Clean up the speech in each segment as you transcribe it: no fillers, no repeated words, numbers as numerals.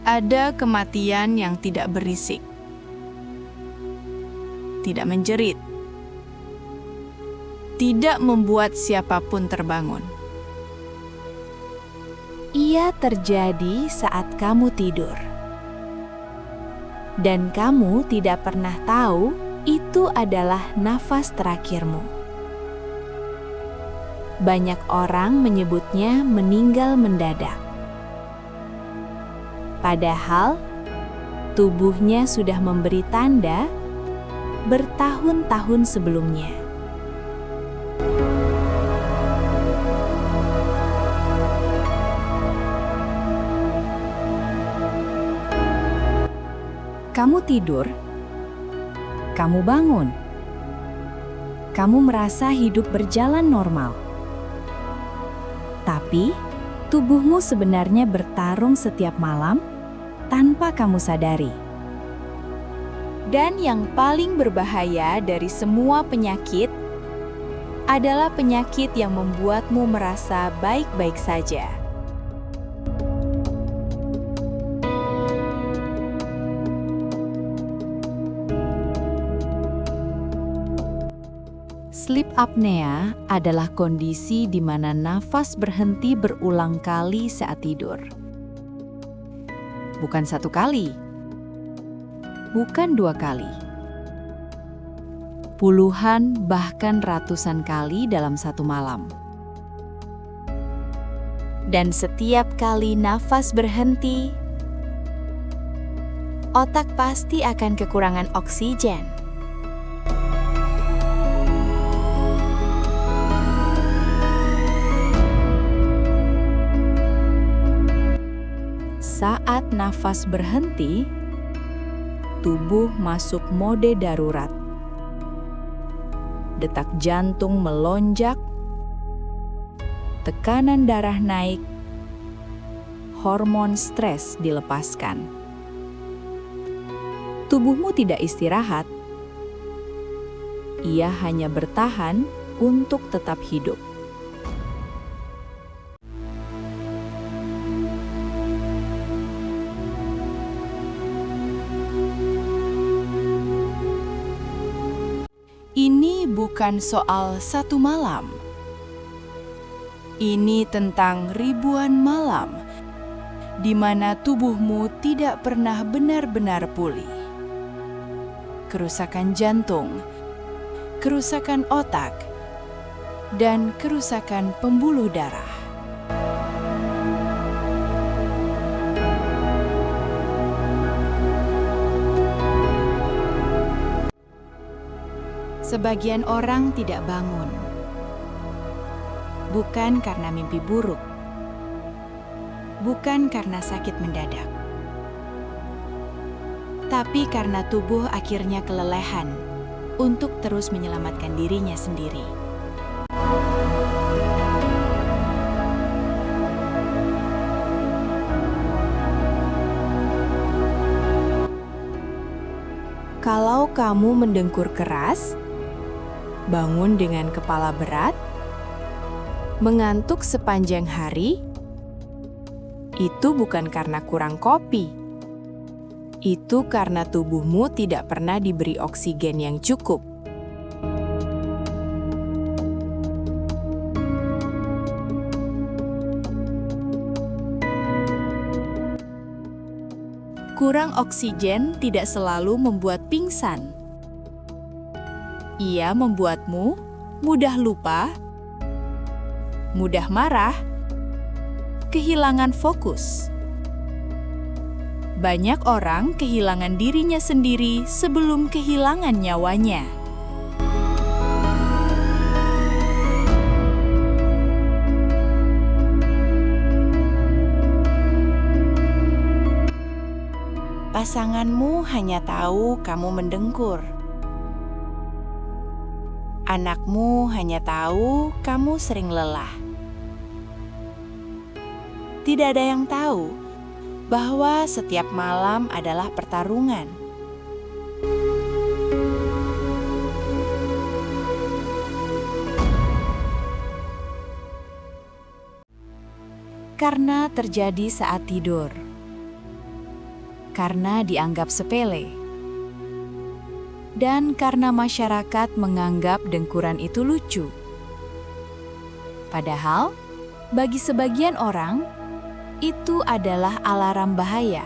Ada kematian yang tidak berisik, tidak menjerit, tidak membuat siapapun terbangun. Ia terjadi saat kamu tidur. Dan kamu tidak pernah tahu itu adalah nafas terakhirmu. Banyak orang menyebutnya meninggal mendadak. Padahal, tubuhnya sudah memberi tanda bertahun-tahun sebelumnya. Kamu tidur, kamu bangun, kamu merasa hidup berjalan normal. Tapi, tubuhmu sebenarnya bertarung setiap malam tanpa kamu sadari. Dan yang paling berbahaya dari semua penyakit adalah penyakit yang membuatmu merasa baik-baik saja. Sleep apnea adalah kondisi di mana nafas berhenti berulang kali saat tidur. Bukan satu kali, bukan dua kali, puluhan bahkan ratusan kali dalam satu malam. Dan setiap kali nafas berhenti, otak pasti akan kekurangan oksigen. Saat nafas berhenti, tubuh masuk mode darurat. Detak jantung melonjak, tekanan darah naik, hormon stres dilepaskan. Tubuhmu tidak istirahat, ia hanya bertahan untuk tetap hidup. Ini bukan soal satu malam. Ini tentang ribuan malam di mana tubuhmu tidak pernah benar-benar pulih. Kerusakan jantung, kerusakan otak, dan kerusakan pembuluh darah. Sebagian orang tidak bangun, bukan karena mimpi buruk, bukan karena sakit mendadak, tapi karena tubuh akhirnya kelelahan untuk terus menyelamatkan dirinya sendiri. Kalau kamu mendengkur keras, bangun dengan kepala berat, mengantuk sepanjang hari, itu bukan karena kurang kopi. Itu karena tubuhmu tidak pernah diberi oksigen yang cukup. Kurang oksigen tidak selalu membuat pingsan. Ia membuatmu mudah lupa, mudah marah, kehilangan fokus. Banyak orang kehilangan dirinya sendiri sebelum kehilangan nyawanya. Pasanganmu hanya tahu kamu mendengkur. Anakmu hanya tahu kamu sering lelah. Tidak ada yang tahu bahwa setiap malam adalah pertarungan. Karena terjadi saat tidur. karena dianggap sepele. Dan karena masyarakat menganggap dengkuran itu lucu. Padahal, bagi sebagian orang, itu adalah alarm bahaya.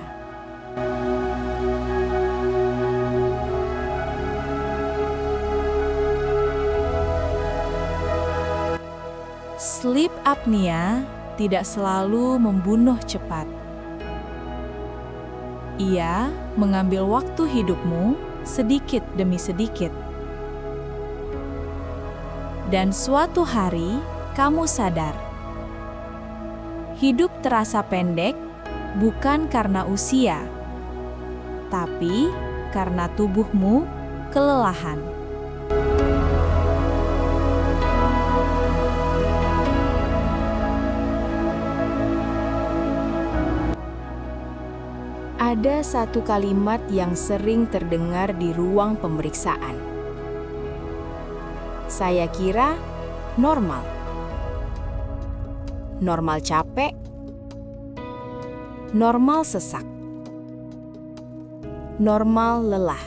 Sleep apnea tidak selalu membunuh cepat. Ia mengambil waktu hidupmu sedikit demi sedikit. Dan suatu hari, kamu sadar. Hidup terasa pendek bukan karena usia, tapi karena tubuhmu kelelahan. Ada satu kalimat yang sering terdengar di ruang pemeriksaan. Saya kira normal. Normal capek. Normal sesak. Normal lelah.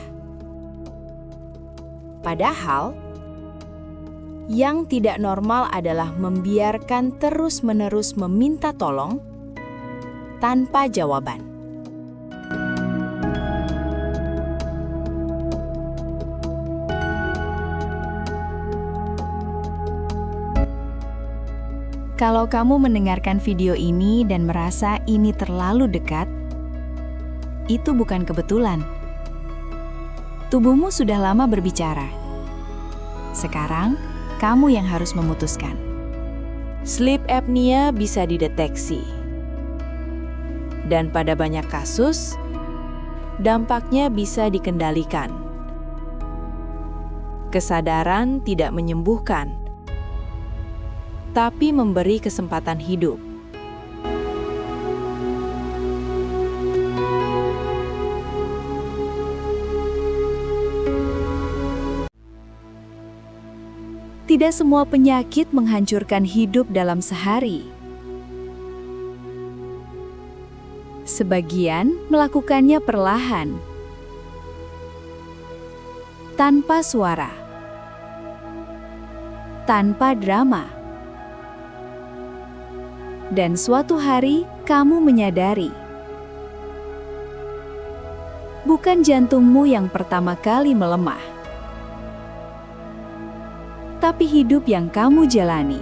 Padahal, yang tidak normal adalah membiarkan terus-menerus meminta tolong tanpa jawaban. Kalau kamu mendengarkan video ini dan merasa ini terlalu dekat, itu bukan kebetulan. Tubuhmu sudah lama berbicara. Sekarang, kamu yang harus memutuskan. Sleep apnea bisa dideteksi. Dan pada banyak kasus, dampaknya bisa dikendalikan. Kesadaran tidak menyembuhkan, tapi memberi kesempatan hidup. Tidak semua penyakit menghancurkan hidup dalam sehari. Sebagian melakukannya perlahan, tanpa suara, tanpa drama. Dan suatu hari, kamu menyadari, bukan jantungmu yang pertama kali melemah, tapi hidup yang kamu jalani.